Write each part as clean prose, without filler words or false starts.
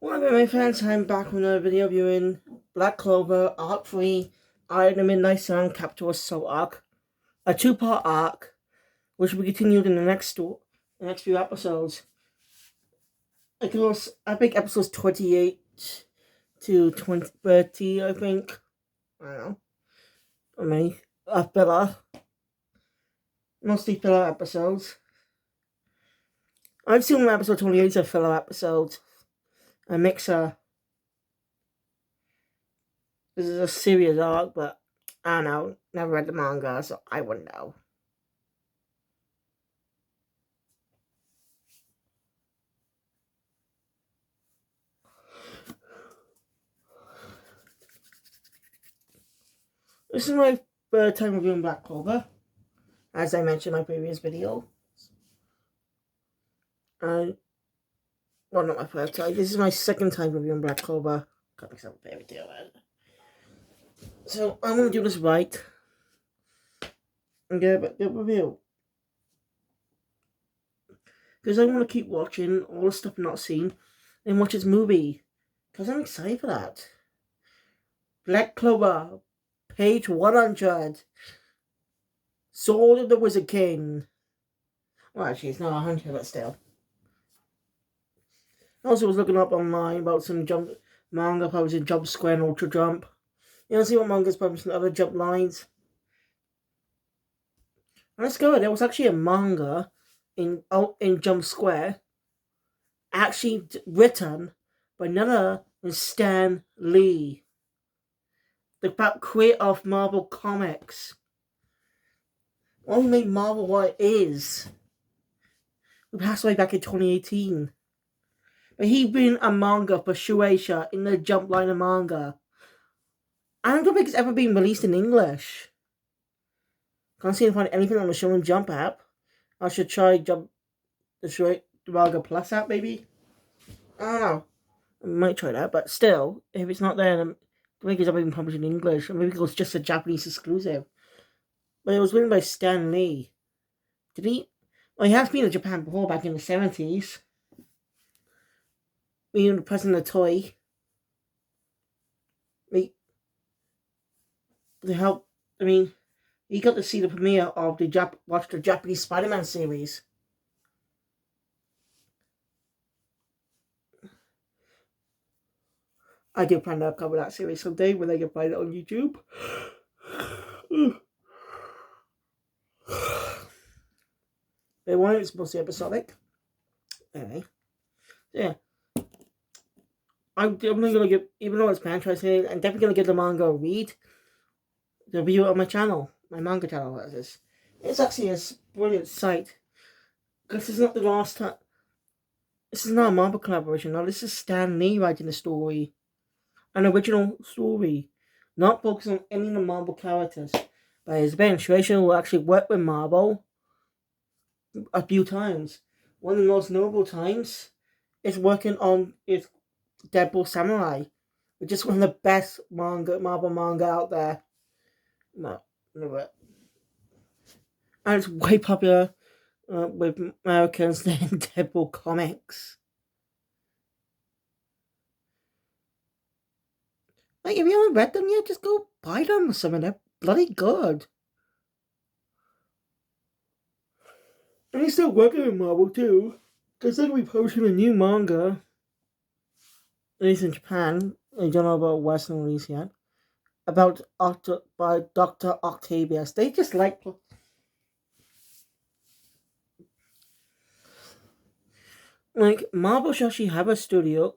Well, my fans, I'm back with another video reviewing Black Clover Arc 3, Eye of the Midnight Sun, Capital Assault Arc. A two-part arc, which will be continued in the next few episodes. I think episodes 28 to 30, I think. I don't know. I mean, filler. Mostly filler episodes. I've seen episode 28 as a filler episode. A mixer. This is a serious arc, but I don't know. Never read the manga, so I wouldn't know. This is my third time reviewing Black Clover, as I mentioned in my previous video. Well, not my first time. This is my second time reviewing Black Clover. Got myself a fairy tale out. So I'm gonna do this right and get a good review, because I want to keep watching all the stuff I've not seen and watch this movie, because I'm excited for that. Black Clover, page 100. Sword of the Wizard King. Well, actually, it's not 100, but still. I also was looking up online about some manga publishing Jump Square and Ultra Jump. You know, see what manga's publishing other Jump lines. And let's go. There was actually a manga in Jump Square, actually written by none other than Stan Lee, the creator of Marvel Comics. One who made Marvel what it is. Who passed away back in 2018. But he's been a manga for Shueisha in the Jump line of manga. I don't think it's ever been released in English. Can't seem to find anything on the Shonen Jump app. I should try the Manga Plus app, maybe? I don't know. I might try that, but still, if it's not there, then I think it's ever been published in English. Or maybe it was just a Japanese exclusive. But it was written by Stan Lee. Did he? Well, he has been in Japan before, back in the 70s. Being the president of Toy. He got to see the premiere of the Japanese Spider-Man series. I do plan to cover that series someday when I can find it on YouTube. But one is mostly episodic. Anyway, yeah. I'm definitely gonna give, even though it's fantastic, I'm definitely gonna give the manga a read. The review on my channel, my manga channel. That is. It's actually a brilliant site, because this is not the last time. This is not a Marvel collaboration. No, this is Stan Lee writing the story, an original story, not focused on any of the Marvel characters. But his Ben Shueisha will actually work with Marvel a few times. One of the most notable times is working on its Deadpool Samurai, which is one of the best Marvel manga out there. No, never. And it's way popular with Americans than Deadpool comics. Like, if you haven't read them yet, just go buy them or something. They're bloody good. And he's still working with Marvel too, because they're going to be publishing a new manga, at least in Japan. I don't know about Western release yet. About by Dr. Octavius. They just like. Like, Marvel should actually have a studio.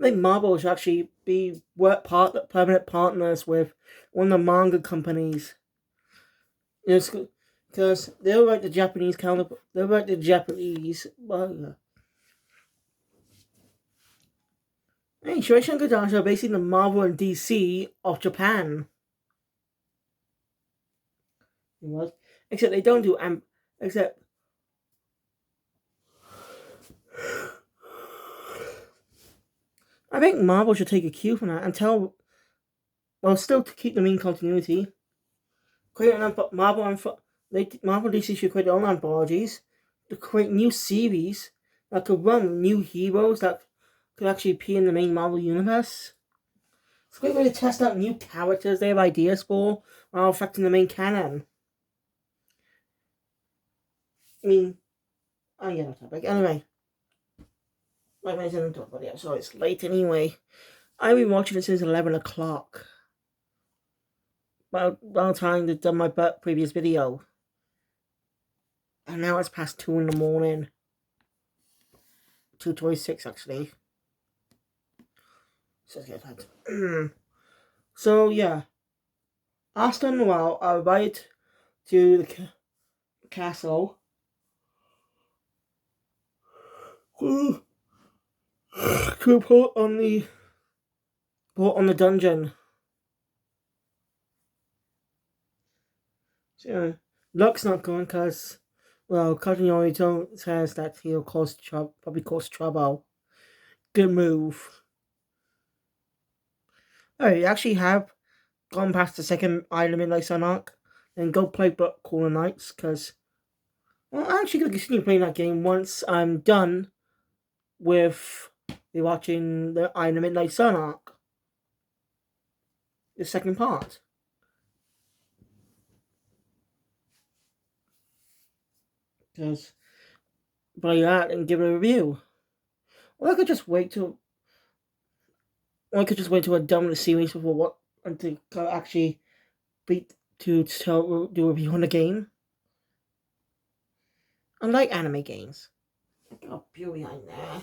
Like, Marvel should actually be permanent partners with one of the manga companies. Because they'll write the Japanese they'll write the Japanese manga. Hey, Shueisha and Kodansha are basically the Marvel and DC of Japan. Except they don't do except I think Marvel should take a cue from that and still to keep the main continuity. Create Marvel DC should create their own anthologies, to create new series that could run new heroes that could actually appear in the main Marvel universe. It's a great way to test out new characters they have ideas for while affecting the main canon. I mean, I get off topic. Anyway, like I said, I'm talking about it, so it's late anyway. I've been watching it since 11 o'clock. By the time I've done my previous video. And now it's past 2 in the morning. 2:26 actually. So yeah. After a while, I arrived to the castle. To report on the dungeon. So, yeah, luck's not going because, well, Cousin Yorito says that he'll probably cause trouble. Good move. Oh, you actually have gone past the second item in Sun Arc, then go play Black Corner Knights because, well, I'm actually going to continue playing that game once I'm done with watching the Iron Midnight Sun arc. The second part. Because play that and give it a review. Or I could just wait till I'm done with the series before what until actually do a review on the game. Unlike anime games. Oh, pure behind there.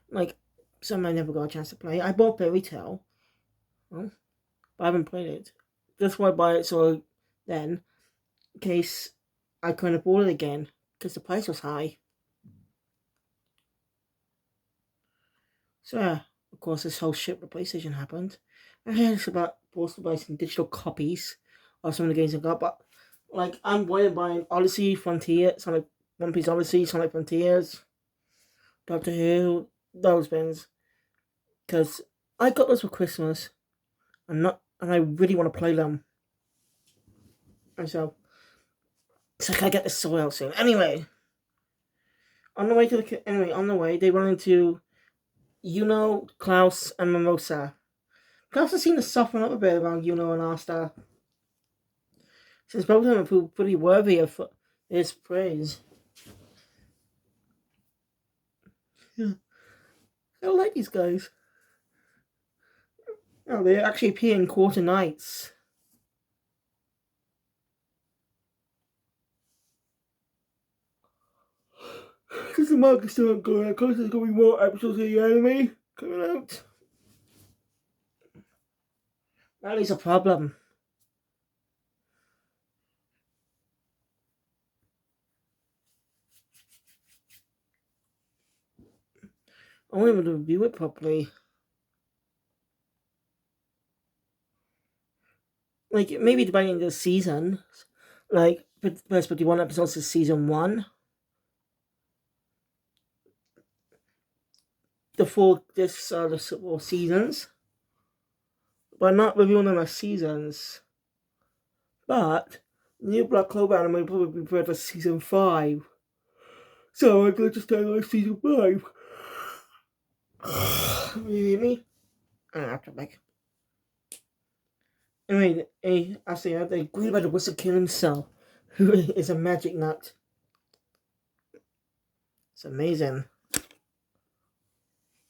Like some I never got a chance to play. I bought Fairy Tail. Well, but I haven't played it. Just why I buy it so then, in case I couldn't afford it again, because the price was high. So yeah, of course this whole shit with PlayStation happened. I heard it's about forced to buy some digital copies of some of the games I got, but like I'm going to buy Odyssey, Frontier, Sonic One Piece Odyssey, Sonic Frontiers, Doctor Who, those things. Because I got those for Christmas. And I really want to play them. And so can I get this sorted out soon? Anyway. On the way they run into Klaus, and Mimosa. Klaus has seemed to soften up a bit around Yuno and Asta, since both of them have proved pretty worthy of his praise. Yeah. I like these guys. Oh, they actually appear in Quarter Nights. Because the market's still not going, of course there's going to be more episodes of the anime coming out. That is a problem. I won't be able to review it properly. Like, maybe dividing into seasons. Like, first 51 episodes is season 1. The 4 discs are the 4 seasons. But not reviewing them as seasons. But, new Black Clover anime will probably be prepared for season 5. So I'm going to start on season 5. You hear me? I have to make. Anyway, after that, they agree about the Wizard King himself, who is a magic nut. It's amazing.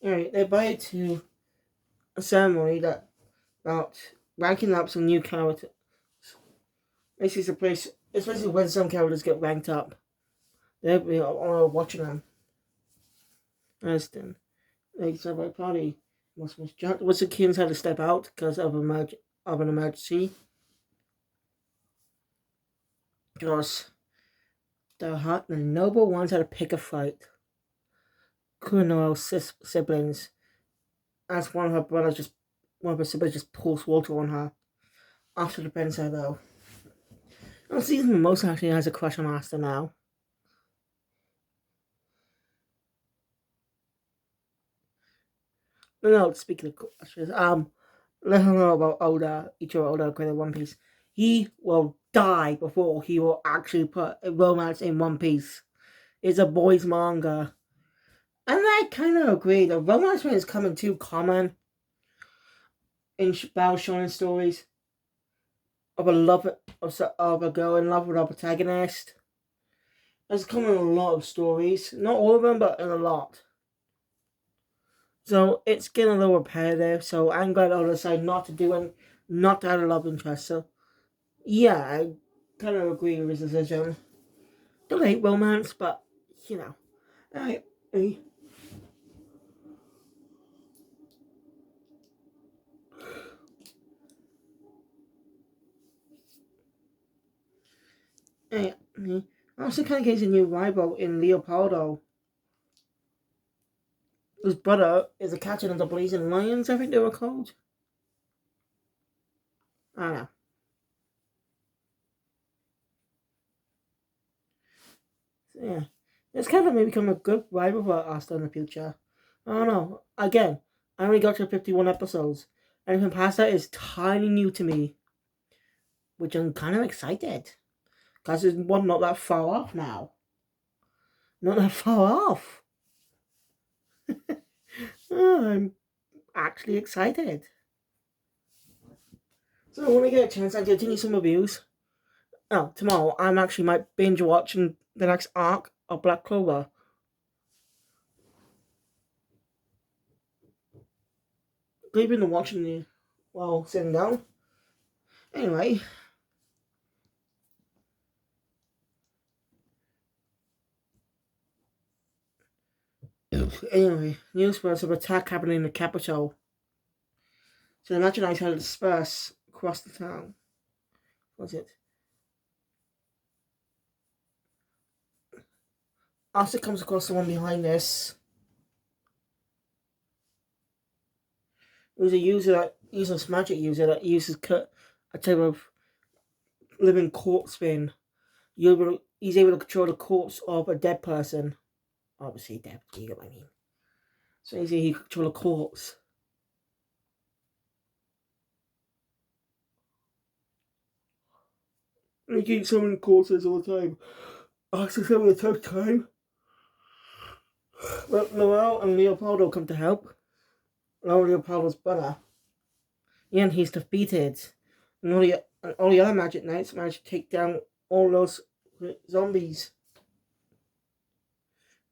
Anyway, they invite to a ceremony about ranking up some new characters. Basically, it's a place, especially when some characters get ranked up. They're watching them. Understand? Like, so party. Wizard Kings had to step out because of an emergency. Because the noble ones had to pick a fight. Kuno's siblings. As one of her siblings just pulls water on her. After the her though. Well, season most actually has a crush on Asta now. No, speaking of crushes, let her know about Ichiro Oda created One Piece. He will die before he will actually put a romance in One Piece. is a boys' manga. And I kind of agree. The romance is coming too common in battle shonen stories of a love of a girl in love with a protagonist. It's coming in a lot of stories. Not all of them, but in a lot. So it's getting a little repetitive. So I'm glad I decided not to do it, not to add a love interest. So yeah, I kind of agree with his decision. Don't hate romance, but you know, I, I I also kind of gets a new rival in Leopoldo, whose brother is a captain of the Blazing Lions. I think they were called. I don't know. So, yeah, it's kind of maybe become a good rival for us in the future. I don't know. Again, I only got to 51 episodes. Anything past that is tiny new to me, which I'm kind of excited. Because it's one not that far off now. Not that far off. Oh, I'm actually excited. So when I get a chance, I'll continue some reviews. Oh, tomorrow I'm actually might binge watching the next arc of Black Clover. Leaving and watching the while sitting down. Anyway, news first of attack happening in the capital. So the merchandise had to disperse across the town. What's it? Asa comes across the one behind this. It was a user that uses magic user that uses a type of living corpse spin. He's able to control the corpse of a dead person. Obviously dead, you get what I mean. So he can control a corpse. And he keeps summoning corpses all the time. Asa summon the third time. But Noel and Leopoldo come to help. Leopoldo's brother. And he's defeated. And all the other magic knights manage to take down all those zombies.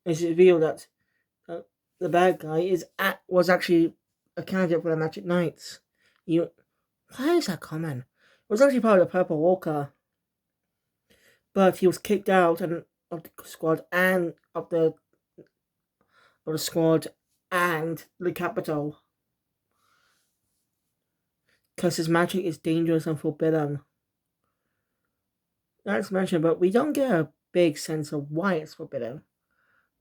It's revealed that the bad guy was actually a candidate for the magic knights. Why is that common? It was actually part of the Purple Walker, but he was kicked out of the squad and of the squad and the capital because his magic is dangerous and forbidden. That's mentioned, but we don't get a big sense of why it's forbidden.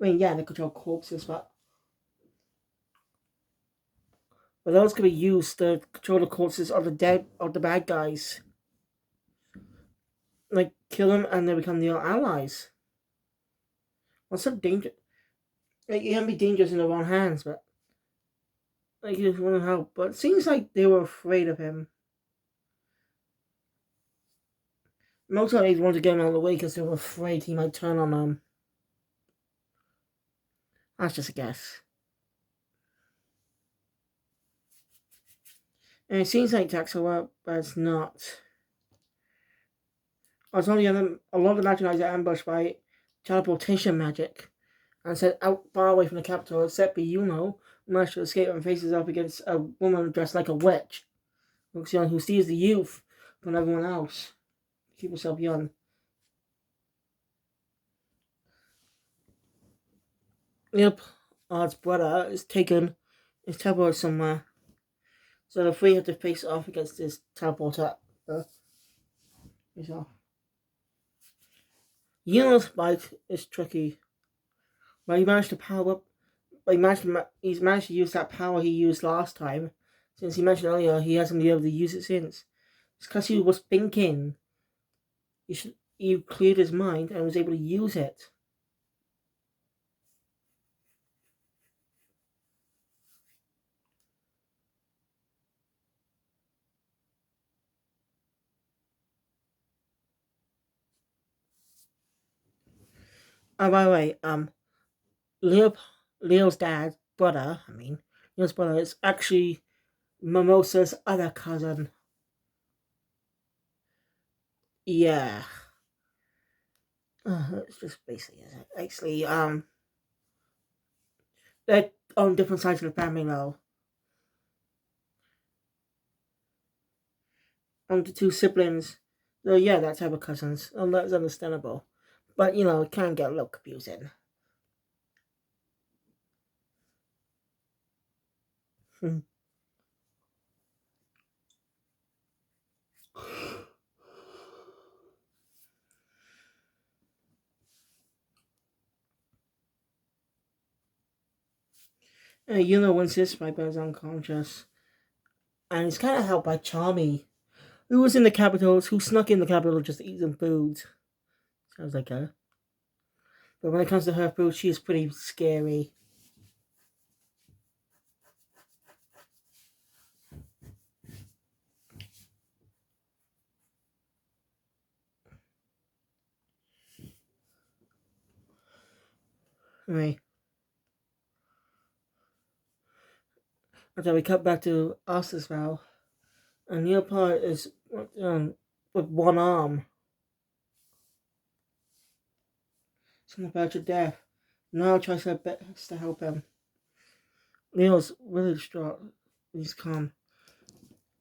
I mean, yeah, they control corpses, but those can be used to control the corpses of the bad guys. Like, kill them and they become their allies. What's so dangerous? Like, it can be dangerous in the wrong hands, but like, you just want to help. But it seems like they were afraid of him. Most of they wanted to get him out of the way because they were afraid he might turn on them. That's just a guess. And it seems like Jack's work, but it's not. I was only a lot of the Magic are ambushed by teleportation magic and set out far away from the capital, except Yuno managed to escape and faces up against a woman dressed like a witch, who steals the youth from everyone else. Keep herself young. Yep, Odd's brother is teleported somewhere. So the three have to face off against this teleporter. Yuno's fight is tricky, but he managed to power up. But he's managed to use that power he used last time. Since he mentioned earlier, he hasn't been able to use it since. It's because he was thinking. He cleared his mind and was able to use it. Oh, by the way, Leo, Leo's Leo's brother is actually Mimosa's other cousin. Yeah. It's just basically it. Actually, they're on different sides of the family now. The two siblings. So yeah, that's how we're cousins. That's understandable. But it can get a little confusing. When Sis Viper is unconscious, and it's kind of helped by Charmy, who was in the capitals, who snuck in the capital just to eat some food. Sounds like her. But when it comes to her food, she is pretty scary. Anyway, after we cut back to Ostisval, and Neopart is with one arm. Something about your death. Now tries her best to help him. Neil's really distraught. He's calm.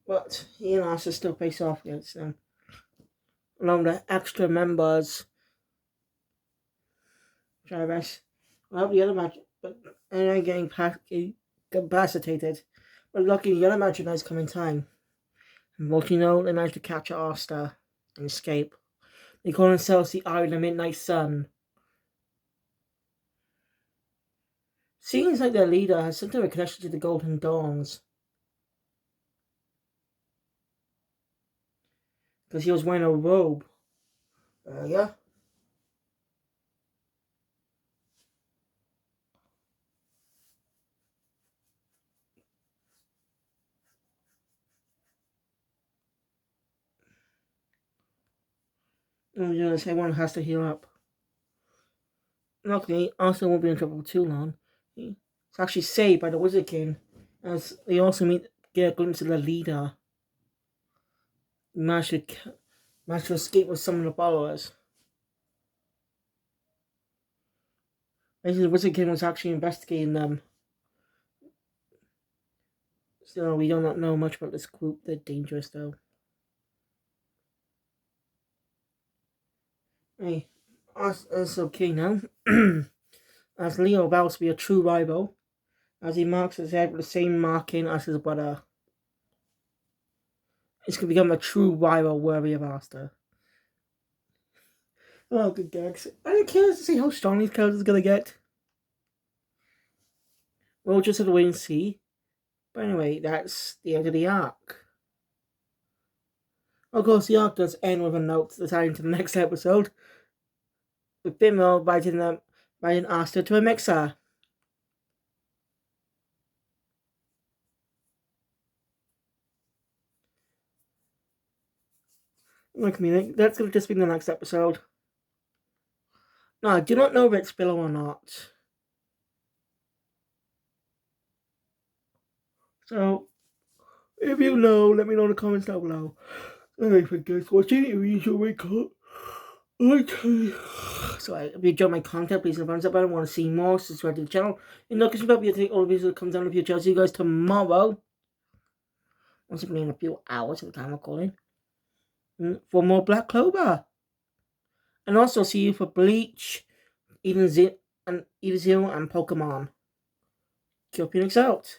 But he and Asta still face off against them. Along with the extra members, Travis. Well, the other match, but they're getting incapacitated. But luckily, the other match is come in time. And they managed to capture Asta and escape. They call themselves the Eye of the Midnight Sun. Seems like their leader has some sort of connection to the Golden Dawns. Because he was wearing a robe earlier. Oh yes, everyone has to heal up. Luckily, Arthur won't be in trouble for too long. He's actually saved by the Wizard King, as they also get a glimpse of the leader. He managed to escape with some of the followers. Basically, the Wizard King was actually investigating them. So we do not know much about this group. They're dangerous, though. Hey, it's okay now. As Leo vows to be a true rival, as he marks his head with the same marking as his brother. He's going to become a true rival worthy of Asta. Oh, good gags. I'm curious to see how strong these characters are going to get. We'll just have to wait and see. But anyway, that's the end of the arc. Of course, the arc does end with a note deciding to the next episode. With Bimbo inviting Asta to a mixer. Look, that's going to just be the next episode. No, I do not know if it's filler or not. So, if you know, let me know in the comments down below. Anyway, for guys watching, if you enjoy my content, so if you enjoy my content, please hit the thumbs up button. Want to see more, subscribe to the channel. And look, because we'll take all the videos that come down in the future. I'll see you guys tomorrow. Once again, in a few hours at the time of calling. For more Black Clover. And also see you for Bleach, Eden Zero, and Pokemon. Kill Phoenix out.